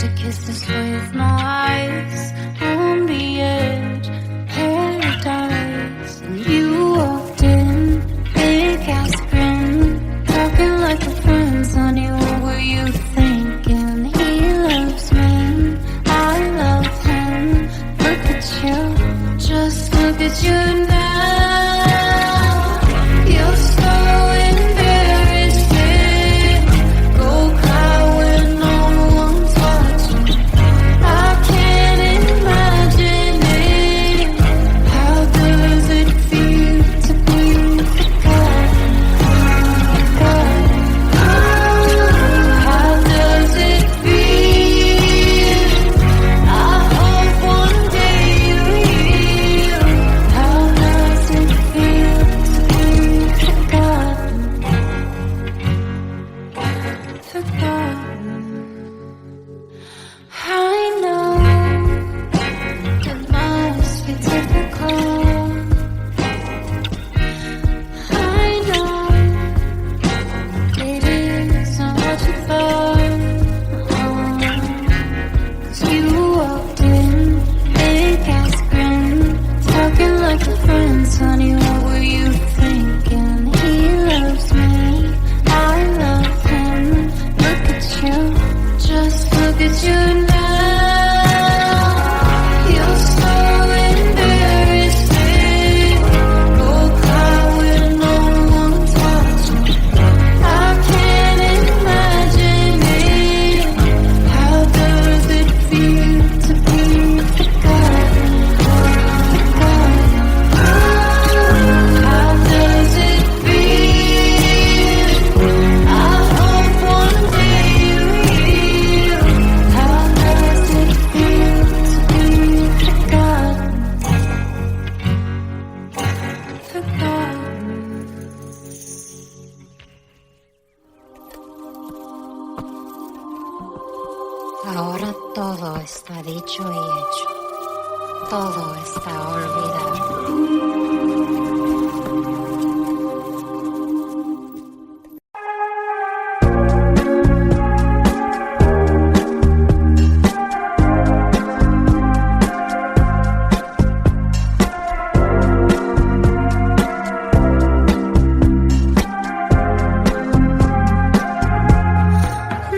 to kisses with no eyes on the edge, paradise. And you walked in, big ass grin, talking like a friend, honey. What were you thinking? He loves me, I love him. Look at you, just look at you now. You're so embarrassed. Go cry when no one's watching. I can't imagine it. How does it feel to be forgotten? How does it feel? I hope one day you heal. How does it feel to be forgotten? I know it must be difficult. I know it isn't what you thought. 'Cause you walked in, big ass grin, talking like a friend, honey. What were you thinking? He loves me, I love him. Look at you, just look at you now. You're so embarrassed. Go cry when no one's watching. I can't imagine it. How does it feel to be forgotten? How does it feel? I hope one day you heal. How does it feel to be forgotten? Ahora todo está dicho y hecho. Todo está olvidado.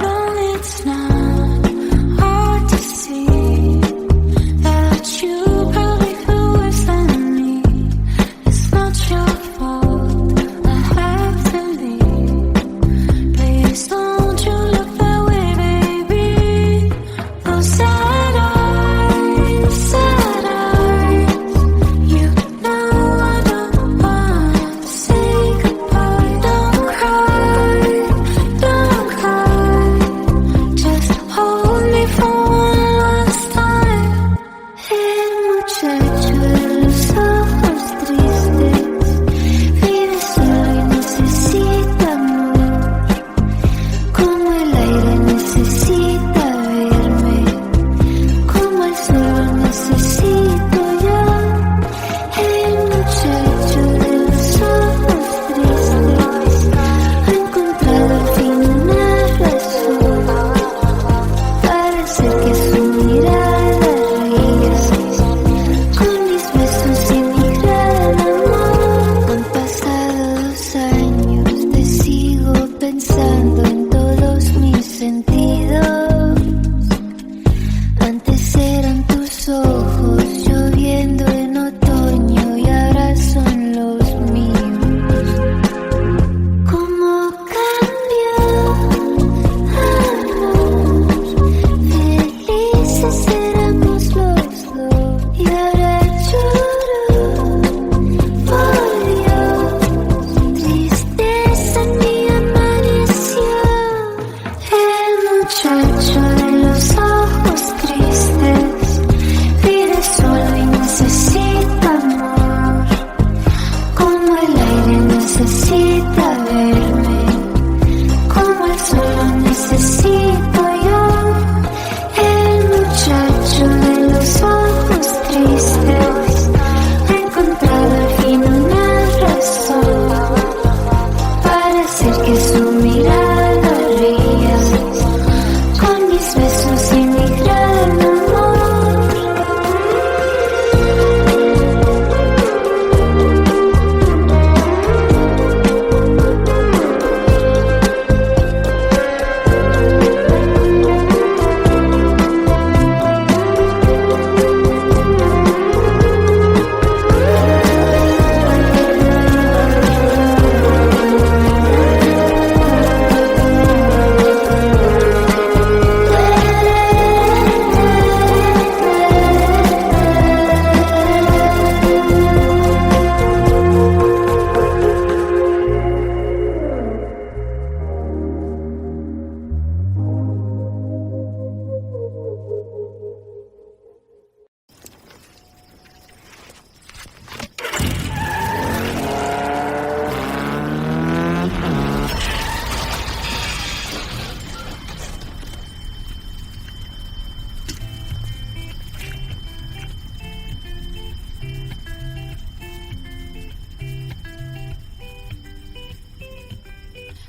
No, it's not hard to see that you probably feel worse than me. It's not your fault, I have to leave. Please don't you look that way, baby. Those sad eyes, you know I don't want to say goodbye. Don't cry, don't cry. Just hold me for one last time. El muchacho de los ojos tristes vive solo y necesita amor. Como el aire necesita verme, como el sol necesito yo. El muchacho de los ojos tristes ha encontrado al fin una razón para hacer que su mirada ría. Con mis besos y mi gran amor han pasado 2 años, te sigo pensando en todos mis sentidos. Antes eran tus ojos lloviendo en otoño y ahora son los míos. ¿Cómo cambió, amor? Felices éramos los dos y ahora lloro, por Dios. Tristeza en mí amaneció. El muchacho de los ojos tristes vive solo y necesita amor. Como el aire necesita verme, como el sol necesito yo. El muchacho de los ojos tristes ha encontrado al fin una razón para hacer que su mirada ría. Con mis besos y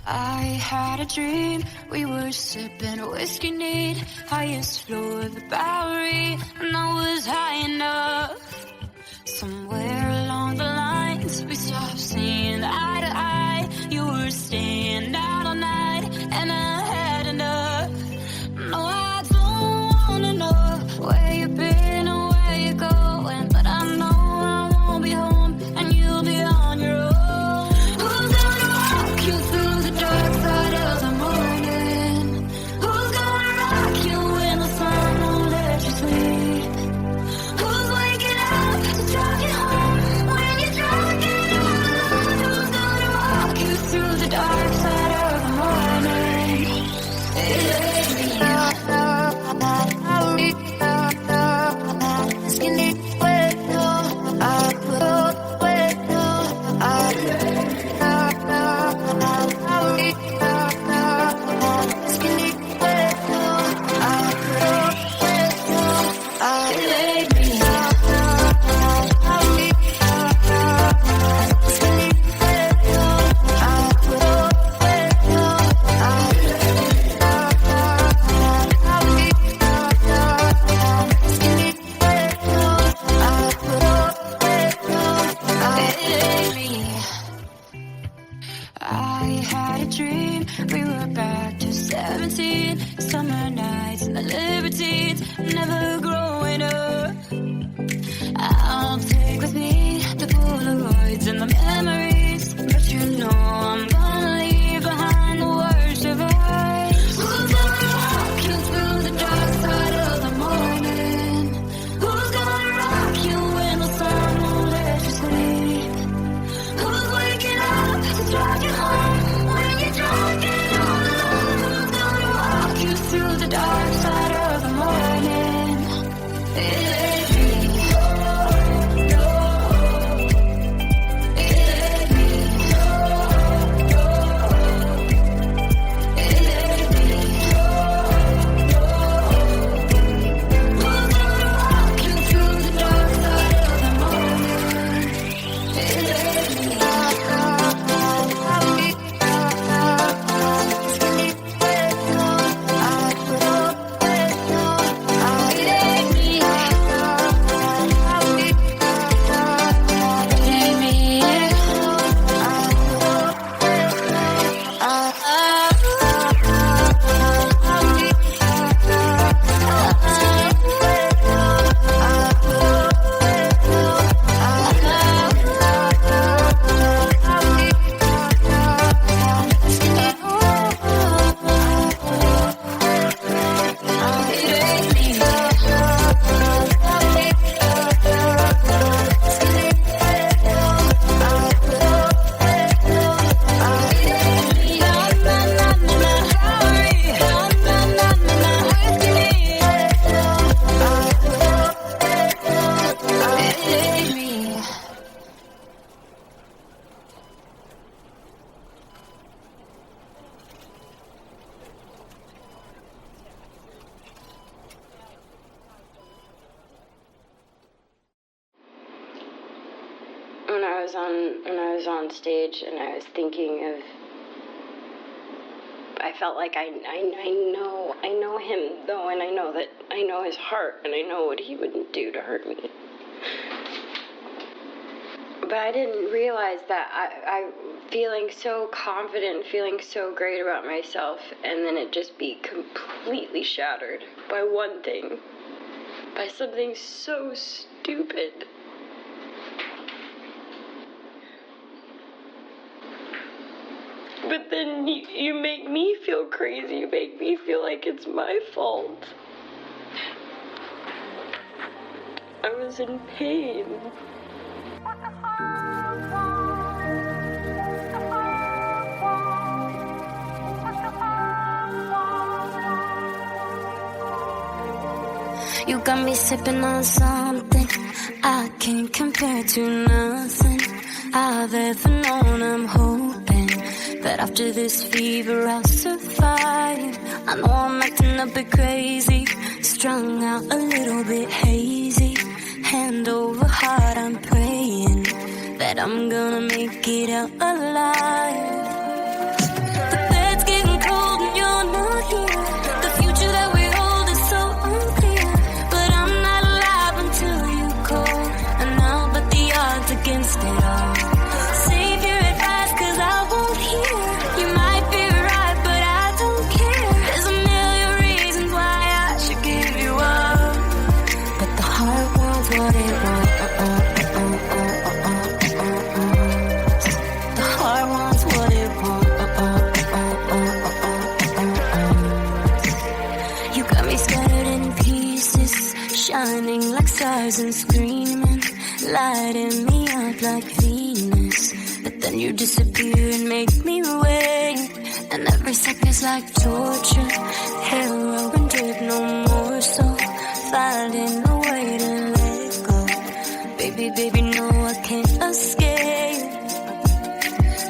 I had a dream, we were sipping whiskey neat, highest floor of the Bowery, and I was high enough. Somewhere along the lines, we stopped seeing eye to eye. You were staying out all night, and I had enough. No, I don't wanna know where you've been or where you're going, but I know I won't be home, and you'll be on your own. Who's gonna walk you through the dark side of the morning? Who's gonna rock you when the sun won't let you sleep? Who's waking up to drive you home when you're drunk and all alone? Who's gonna walk you through the dark side of the morning? I had a dream, we were back to 17, summer nights and the libertines, never growing up. I'll take with me the Polaroids and the memories, but you know I'm gonna leave behind the worst of us. Who's gonna walk you through the dark side of the morning? Who's gonna rock you when the sun won't let you sleep? Who's waking up to drive you home when you're drunk and all alone? Who's gonna walk you through the dark side of the morning? It ain't me. No, it ain't me. No, it ain't me. Who's gonna walk you through the dark side of the morning? It ain't me. When I was on stage and I was thinking of, I felt like I know him though, and I know that I know his heart, and I know what he wouldn't do to hurt me. But I didn't realize that I feeling so confident, feeling so great about myself, and then it just be completely shattered by one thing, by something so stupid. But then you make me feel crazy. You make me feel like it's my fault. I was in pain. You got me sipping on something I can't compare to nothing I've ever known. I'm hoping that after this fever I'll survive. I know I'm acting a bit crazy, strung out a little bit hazy. Hand over heart, I'm praying that I'm gonna make it out alive. scattered in pieces, shining like stars and screaming, lighting me up like Venus. But then you disappear and make me wait, and every second's like torture. Heroin drip, no more, so finding a way to let go. Baby, baby, no, I can't escape.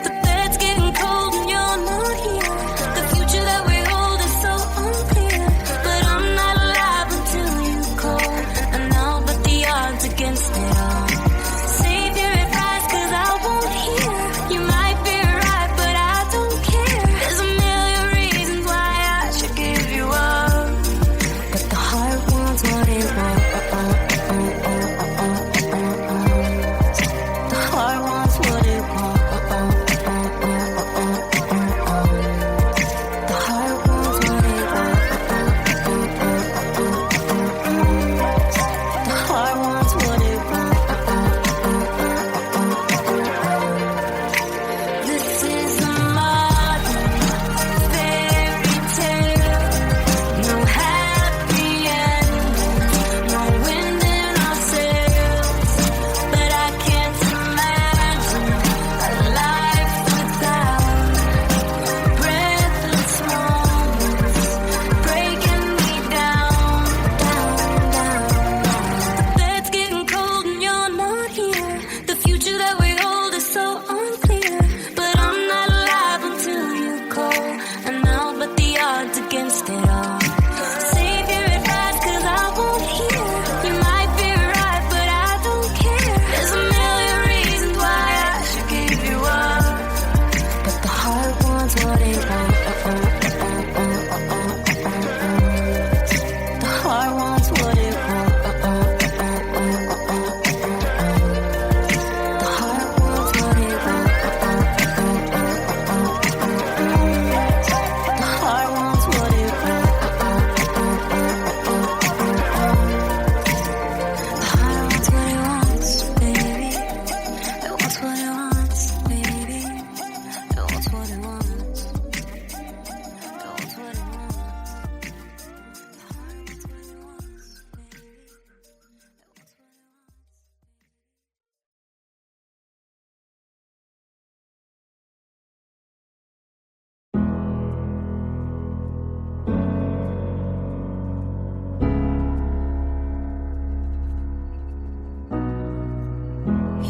The bed's getting cold and you're not here. The future that we hold is so unclear, but I'm not alive until you call. And I'll bet the odds against it all. Save your advice, 'cause I won't hear. You might be right, but I don't care. There's a million reasons why I should give you up, but the heart wants what it wants. The heart wants what it wants. The heart wants what it wants. The heart wants what it wants. This is a modern fairy tale. No happy ending, no wind in our sails. But I can't imagine a life without breathless moments breaking me down, down, down. The bed's getting cold and you're not here. The future that we hold is so unclear, but I'm not alive until you call. And I'll bet the odds against it all. Save your advice, 'cause I won't hear. You might be right, but I don't care. There's a million reasons why I should give you up, but the heart wants what it wants. The heart wants what it wants. The heart wants what it wants. The heart wants what it wants. The heart wants what it wants, baby. It wants what it wants, baby. It wants what it wants. It wants what it wants. The heart wants what it wants, baby.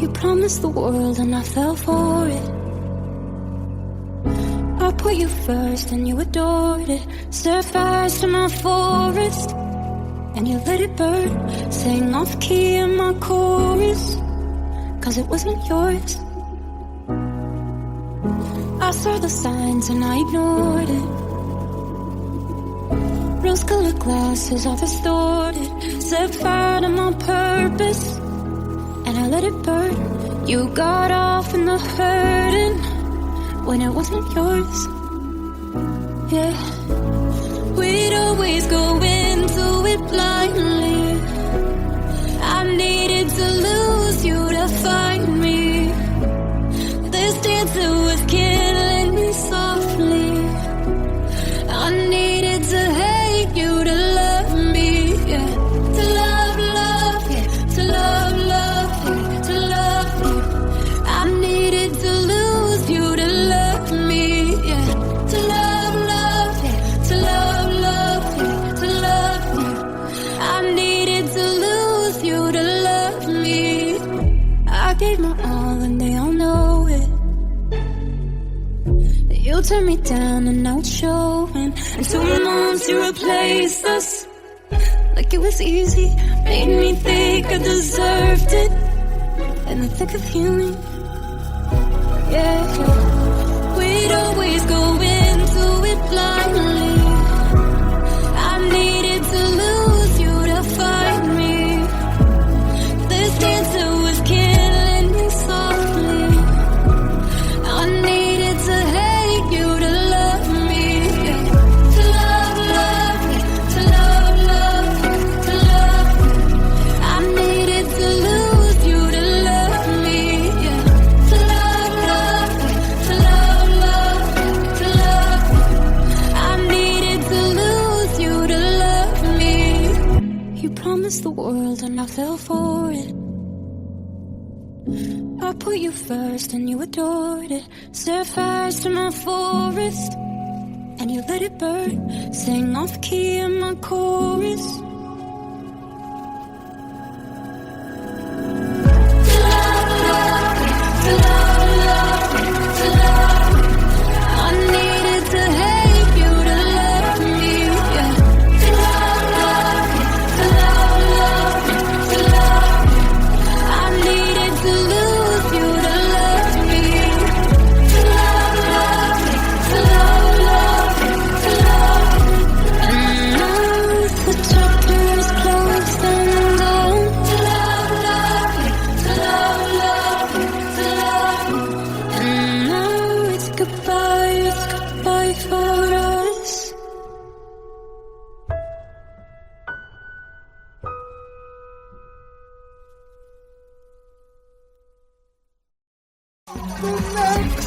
You promised the world and I fell for it. I put you first and you adored it. Set fire to my forest and you let it burn. Sang off key in my chorus, 'cause it wasn't yours. I saw the signs and I ignored it. Rose-colored glasses, all distorted. Set fire to my purpose and I let it burn. You got off in the hurting when it wasn't yours. Yeah, we'd always go into it blindly. I needed to lose you to find me. This dancer was killing me softly. I needed to hate you to love me. Yeah, to love, love, yeah, to love, love, yeah, to love you. I needed to lose you to love me. Yeah, to love, love, yeah, to love, love, yeah, to love you. I needed to lose you to love me. I gave my all and they all know it. You turned me down and now it's showing. And 2 months you replaced us like it was easy. Made me think I deserved it in the thick of healing. Yeah, we'd always go into it blindly. I needed to lose you to find me. This dancer was killing me softly. I needed to hate you to love me. Yeah. To love, love, yeah. To love, love, yeah. To love you. I needed to lose you to love me. Yeah. To love, love, yeah. To love, love, yeah. To love you. I promised the world and I fell for it. I put you first and you adored it. Set fires to my forest and you let it burn. Sang off key in my chorus.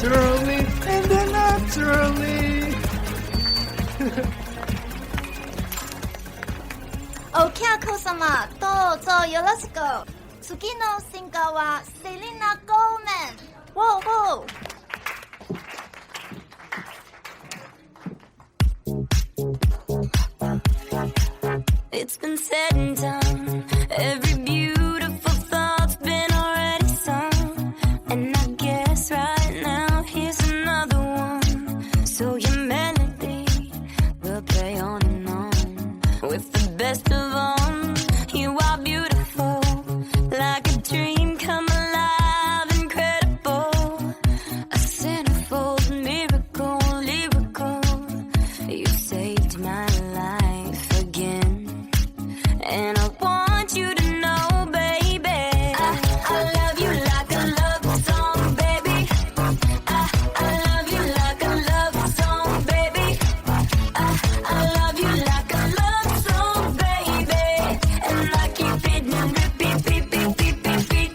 Naturally and naturally. Okiako様、どうぞよろしく。次のシンガーはセリナ・ゴーメン。ウォーウォー。It's been said and done. Every beautiful thought's been already sung. And I guess right now here's another one. So your melody will play on and on. With the best of all, you are beautiful. Like a dream come alive, incredible. A centerfold miracle, lyrical. You saved my life again. And I want you to know, baby, I love you like a love song, baby. I love you like a love song, baby. I love you like a love song, baby. And I keep it and repeat, beep, beep, beep, beep, beep.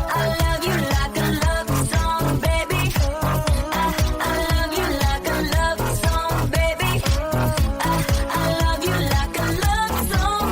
I love you like a love song, baby. I love you like a love song, baby. I love you like a love song,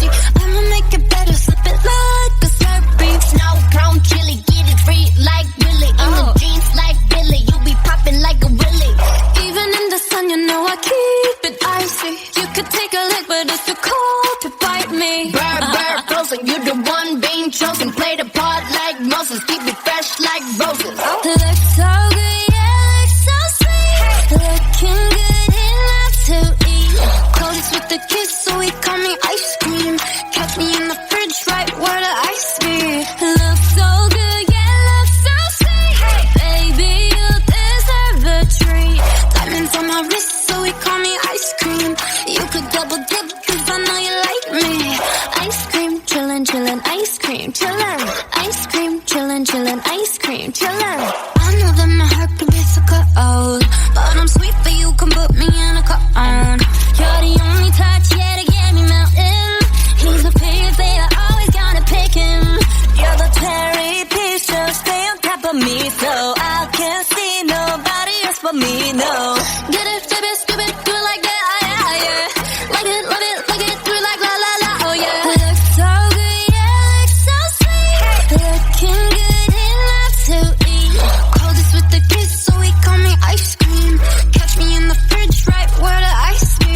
Slurpee. I'ma make it better, slip it like a Slurpee. Snow chrome chili, get it free like Willy. In the jeans like Billy, you be popping like a Willy. Even in the sun, you know I keep it icy. You could take a lick, but it's too cold to bite me. Bird, bird, frozen, you the one being chosen. Play the part like Moses, keep it fresh like roses. Look so good, yeah, look so sweet. Looking good enough to eat. Coldest with the kiss, so he call me ice cream. Catch me in the fridge, right where the ice be. Look so good, yeah, look so sweet. Baby, you deserve a treat. Diamonds on my wrist, so he call me ice cream. You could double dip, cause I know you like me. Ice cream, chillin', chillin', ice cream, chillin'. Ice cream, chillin', chillin', ice cream, chillin'. I know that my heart can be so cold, but I'm sweet for you, can put me in a cone. You're the only touch, yeah, to get me melting. He's a pig, they are always gonna pick him. You're the cherry peach, just stay on top of me, so I can't see nobody else but me, no. Get it, flip it, skip it, do it like that, yeah, yeah. Like it, love it, like it, do it like la la la, oh yeah. Look so good, yeah, look so sweet. Looking good enough to eat. Coldest with the kiss, so he call me ice cream. Catch me in the fridge, right where the ice be.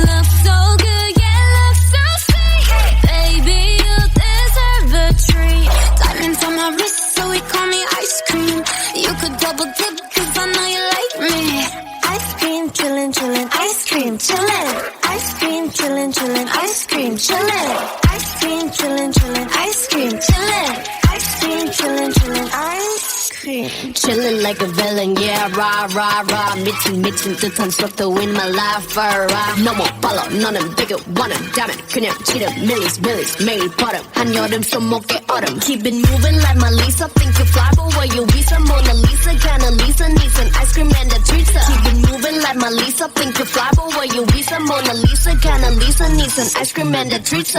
Look so good, yeah, look so sweet. Baby, you deserve a treat. Diamonds on my wrist, so he call me ice cream. You could double dip, cause I know you like me. Ice cream, chillin', chillin', ice cream, chillin'. Ice cream, chillin', chillin', ice cream, chillin'. Ice cream, chillin', chillin', ice cream, chillin'. Ice cream, chillin', chillin', ice cream. Chillin' like a villain, yeah, rah, rah, rah. 미친 듯한 속도 in my life, rah. No more follow, 너는 되게 원한다면 그냥 치름, millies, 매일 버릇. 한여름 손목에 얼음. Keep it moving like my Lisa. Think you fly, but where you visa? Mona Lisa, kinda Lisa, needs an ice cream and a treat. Keep it moving like my Lisa. Think you fly, but where you visa? Mona Lisa, kinda Lisa, needs an ice cream and a treat.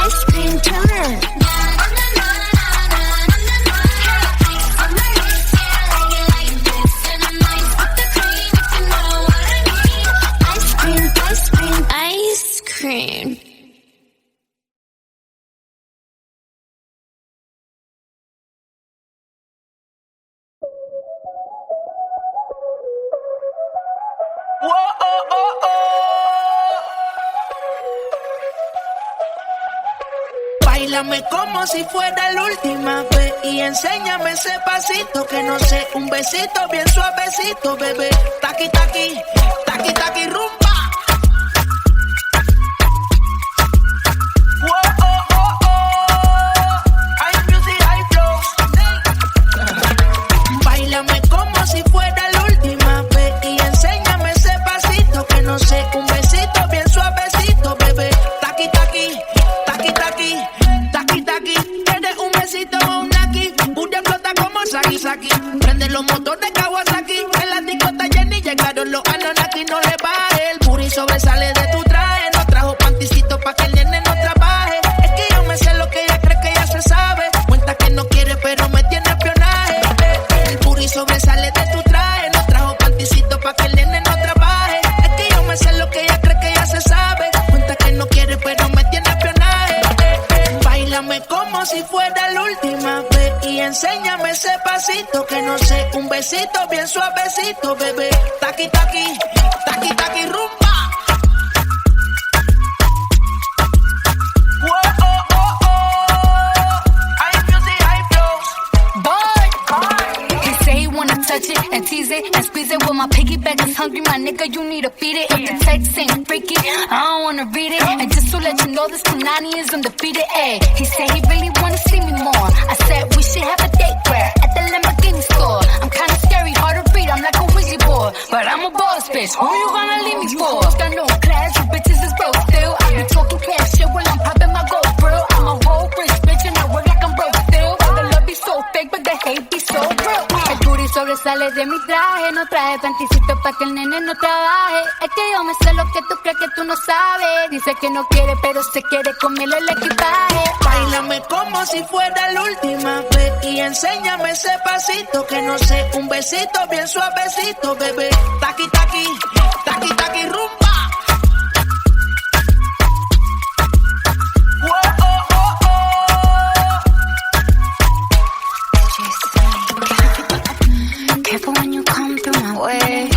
Ice cream, chillin'. Ice cream. Báilame como si fuera la última vez y enséñame ese pasito que no sé, un besito bien suavecito, bebé. Taqui, taqui, taqui, taqui, rumba. Báilame como si fuera la última vez y enséñame ese pasito que no sé, un besito bien suavecito, bebé. Taqui, taqui, taqui, taqui, taqui, taqui. Eres un besito o un naki, una explota como Saki Saki. Prende los motores Kawasaki, en la discota Jenny llegaron los Anunnaki. No le baje, el booty sobresale de tu traje. No trajo panticito pa' que el nene no trabaje. Es que yo me sé lo que ella cree que ella se sabe. Cuenta que no quiere pero me tiene espionaje. El booty sobresale de tu traje. No trajo panticito pa' que el nene no trabaje. Es que yo me sé lo que ella cree que ella se sabe. Cuenta que no quiere pero me tiene espionaje. Báilame como si fuera la última vez y enséñame ese pasito que no sé, un besito bien suavecito, bebé. Taqui, taqui, taqui, taqui, rumba. Touch it and tease it and squeeze it. When my piggyback is hungry, my nigga, you need to feed it. If the text ain't freaky, I don't wanna read it. And just to let you know, this Punani is undefeated. Ay, he said he really wanna see me more. I said we should have a date where at the Lamborghini store. I'm kinda scary, hard to read, I'm like a Ouija board, but I'm a boss bitch. Who you gonna leave me for? Got no class, you bitches is broke still. I be talking cash shit when I'm popping my gold grill. I'm a whole rich bitch and I work like I'm broke still. The love be so fake, but the hate be so real. Sobresale de mi traje, no traje panticito pa' que el nene no trabaje. Es que yo me sé lo que tú crees que tú no sabes. Dice que no quiere, pero se quiere comerle el equipaje. Báilame como como si fuera la última vez. Y enséñame ese pasito que no sé, un besito bien suavecito, bebé. Taqui, taqui, taqui, taqui, rumba. Careful when you come through my way.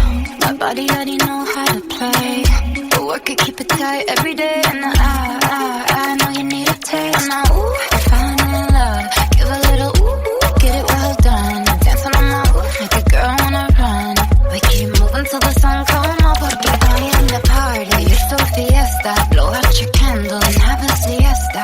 My body already know how to play. But work it, keep it tight every day. And I know you need a taste. Now, ooh, I'm falling in love. Give a little ooh, get it well done. Dancing on my ooh, make a girl wanna run. We keep moving till the sun come up. Porque I am the party. You're so fiesta. Blow out your candle and have a siesta.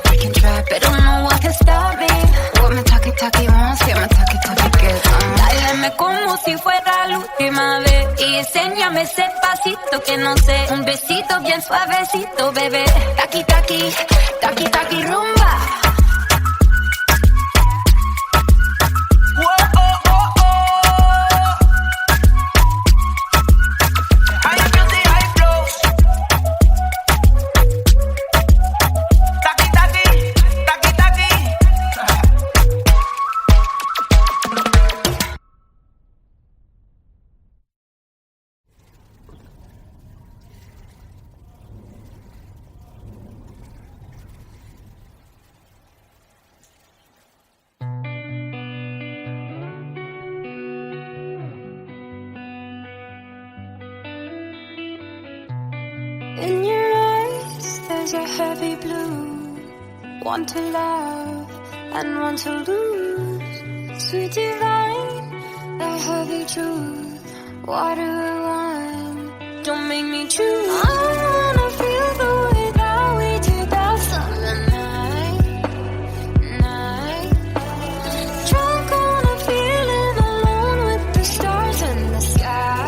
We can try, but don't know what can stop me. What my talkie wants, yeah, my talkie gets on. Dáleme como si fuera la última vez. Y enséñame ese pasito que no sé. Un besito bien suavecito, bebé. Taqui, taqui, taqui, taqui, rumba. In your eyes, there's a heavy blue. One to love and one to lose. Sweet divine, the heavy truth. Water or wine, don't make me choose. I wanna feel the way that we did that summer night. Drunk on a feeling alone with the stars in the sky.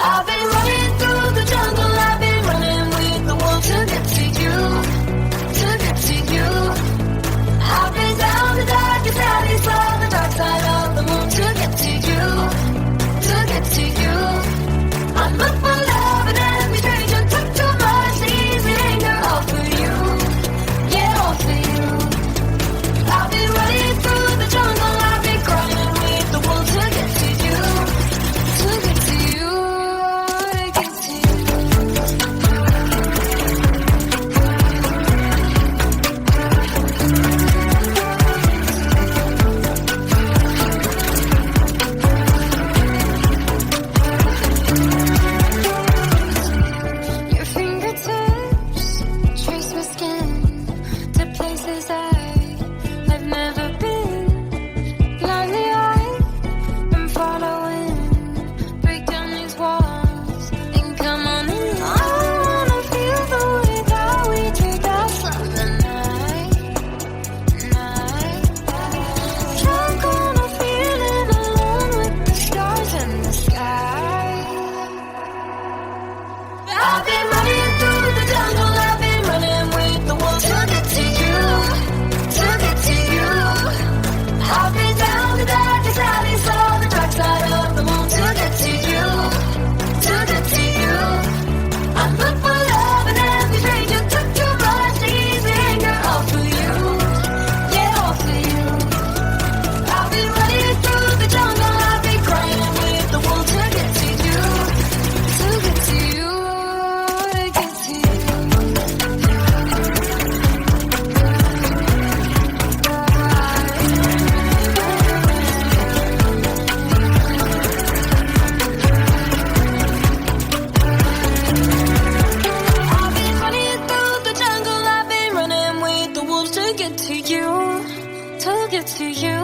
I've been running through the jungle, I've been running with the wolves to get to you, to get to you. I've been down the darkest alley, saw the dark side of the moon to get to you, to get to you. I'm up for love and every stranger took too much easy anger all for you, yeah, all for you. I've been running through the jungle, I've been crying with the wolves to get to you, to get to you. Your fingertips trace my skin to places I've never been. Blindly I'm following. Break down these walls and come on in. I wanna feel the way that we did that summer night. Drunk on a feeling alone with the stars in the sky. I've been running through the jungle, I've been running with the wolves to get to you, to get to you. I've been down the darkest alley, saw the dark side of the moon to get to you, to get to you. I'm up for love and every stranger took too much easy anger all for you, yeah, all for you. I've been running through the jungle, I've been crying with the wolves to get to you, to get to you, to get to you. I've been running through the jungle, I've been running with the wolves to get to you, to get to you.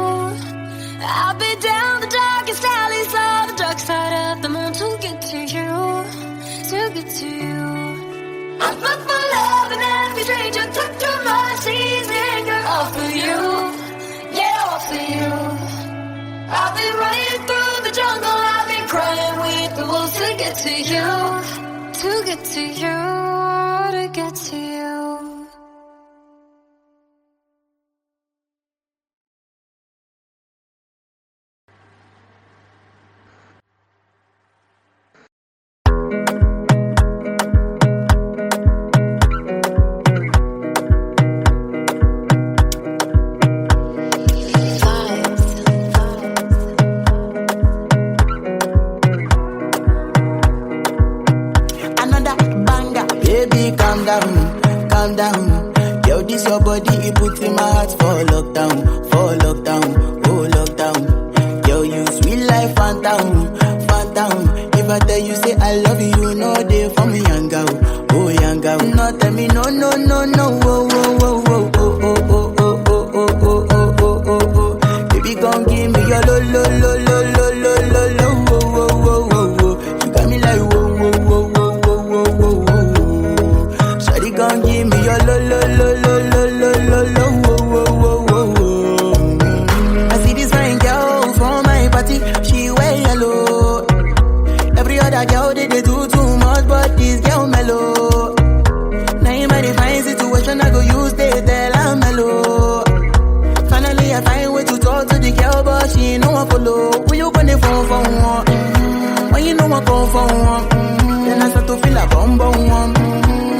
I've been down the darkest alleys, saw the dark side of the moon to get to you, to get to you. I'm up for love and every stranger took too much easy anger all for you, yeah, all for you. I've been running through the jungle, I've been crying with the wolves to get to you, to get to you, to get to you. calm down. Yo, this your body, it puts in my heart for lockdown, oh lockdown. Yo, you sweet life, phantom. If I tell you say I love you, you know they for me, young girl, oh young girl. No, tell me no, oh, oh, oh, oh, oh, oh, oh, oh, oh, oh, oh, oh. Baby, gon' give me your lo, lo, lo, lo, lo, lo, lo, lo, oh, oh, oh, oh, oh. You got me like whoa, whoa, whoa, whoa, whoa, whoa, whoa, whoa. Shawty gon' give me your lo, lo, lo, lo, lo, lo, lo, lo, oh, oh, oh, oh, oh. I see this fine girl from my party, she wear yellow. Every other girl they do too much, but this girl mellow. Now in my divine situation, I go use they tell I'm mellow. Finally I find way to talk to the girl, but she ain't no one follow. When you gonna phone for one? When you know I come for one? Then I start to feel a bum one.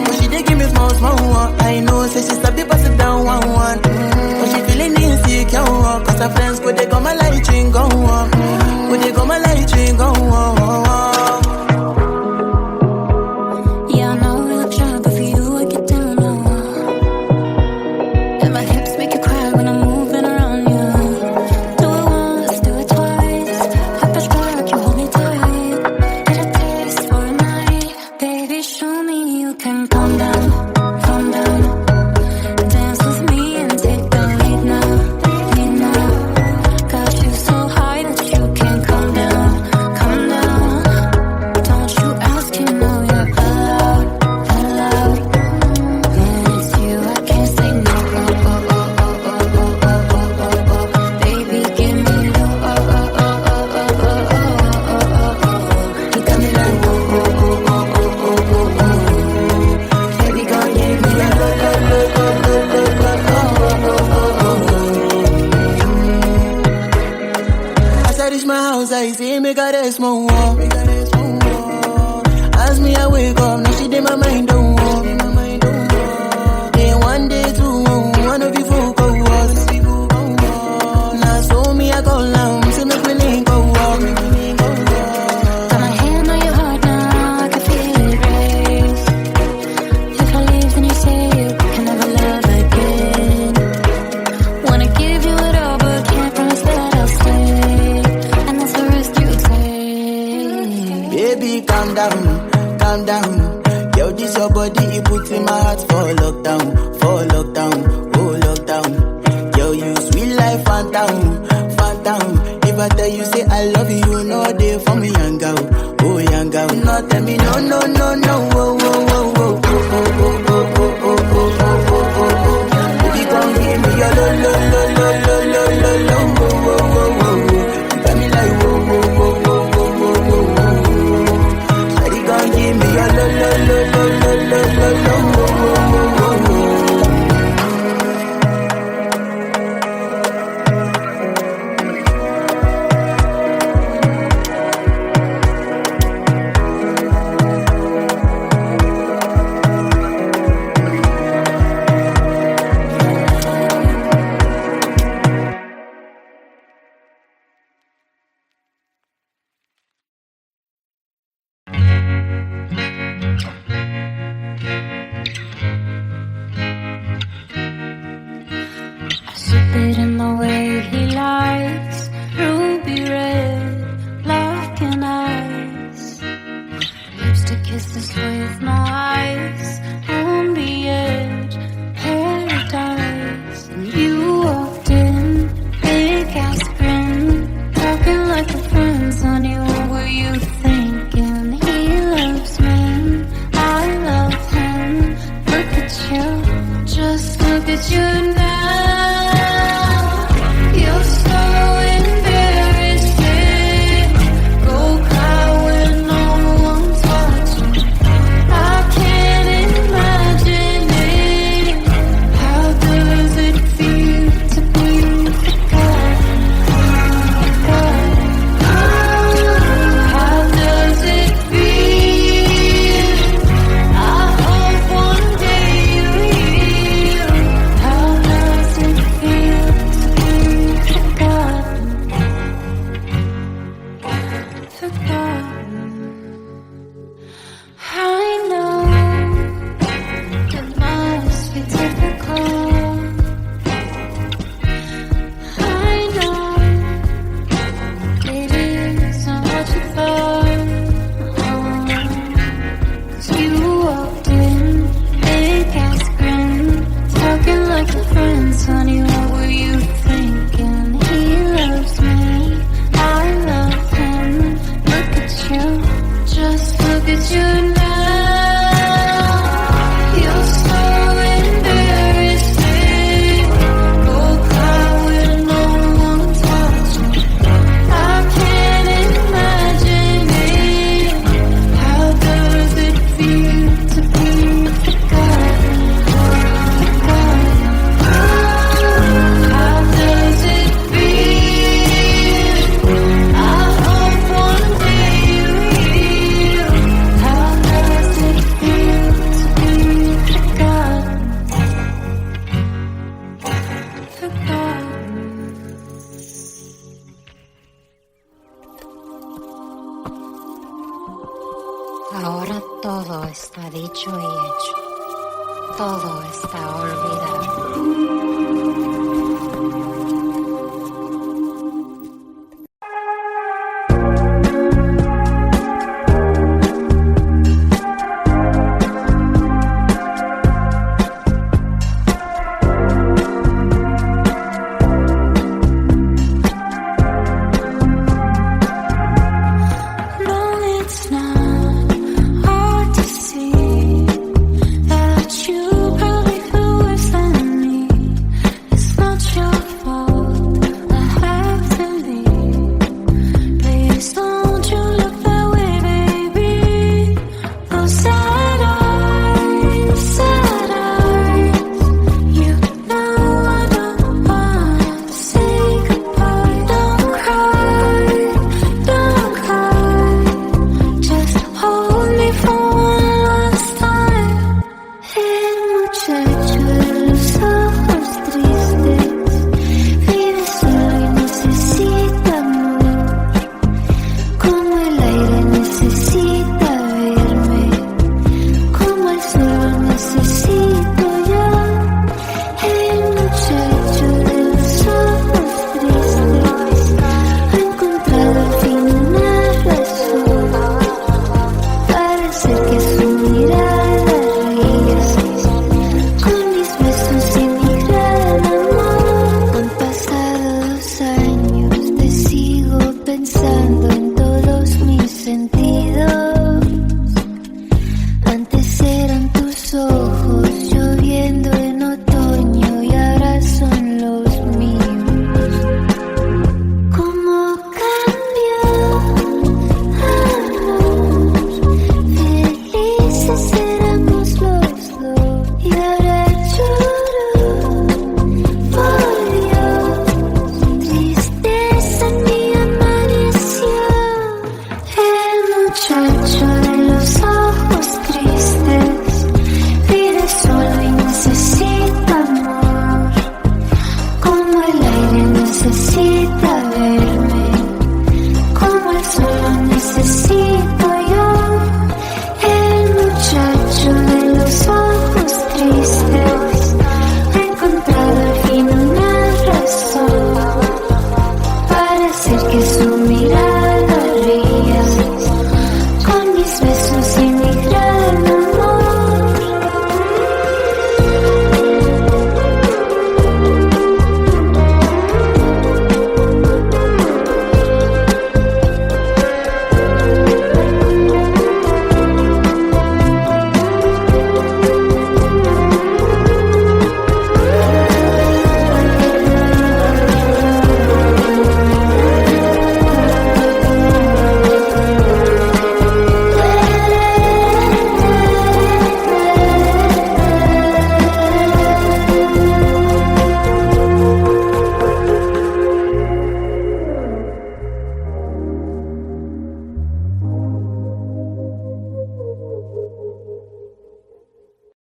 But she dey give me small one. I know, say she start to pass it down one. But she feeling insecure, cause her friends go they go my light ring go on. Go they go my light ring go on. Yeah, I know we look shy, but for you I get down low. And my hips make you cry when I'm moving around you. Do it once, do it twice. I push back, you hold me tight. Get a taste for a night. Baby, show me you can calm down, calm down. Dance with me and take the lead now, lead now. Got you so high that you can't calm down, calm down. Don't you ask, you know you're allowed, allowed. When it's you, I can't say no. Oh, oh, oh, oh, oh, oh, oh, oh, oh, oh. Baby, give me low. Oh, oh, oh, oh, oh, oh, oh, oh, oh, oh. You got me like whoa, whoa, whoa, whoa, whoa, whoa, whoa, whoa. Baby, gon' give me a low, low, low, low, low, low, low, oh, oh, oh, oh, oh. As I reach my house, I see me got a small wall. As me I wake up, now she did my mind don't walk. Then one day two, one of you folk go was. Now so me I go down, see me feeling go walk. Got my hand on your heart now, I can feel it race. If I leave, then you say you can never love again. Wanna give you it all, but can't promise that I'll stay. And that's the risk you take. Baby, calm down. Yo, this your body, it puts in my heart for lockdown, oh lockdown. Yo, you sweet life, phantom. If I tell you say I love you, you know they for me, young girl, oh young girl. No, tell me no, oh, oh, oh, oh, oh, oh, oh, oh, oh, oh, oh, oh, oh. Baby, come give me your lo, lo, lo, lo, lo, lo, lo, lo, oh, oh, oh, oh, oh. You got me like whoa, whoa, whoa, whoa, whoa, whoa, whoa, whoa. Shawty gon' give me your lo, lo, lo, lo, lo, lo, lo, lo, oh, oh, oh, oh, oh. Sip it in the way he likes. Ruby red, black and ice. Lips to kisses with no ice. On the edge, paradise. And you walked in, big ass grin. Talking like a friend, honey, what were you thinking? He loves me, I love him. Look at you, just look at you now. You're so embarrassing. Go cry when no one's watching. I can't imagine it. How does it feel to be forgotten? How does it feel? I hope one day you heal. How does it dicho y hecho. Todo está olvidado.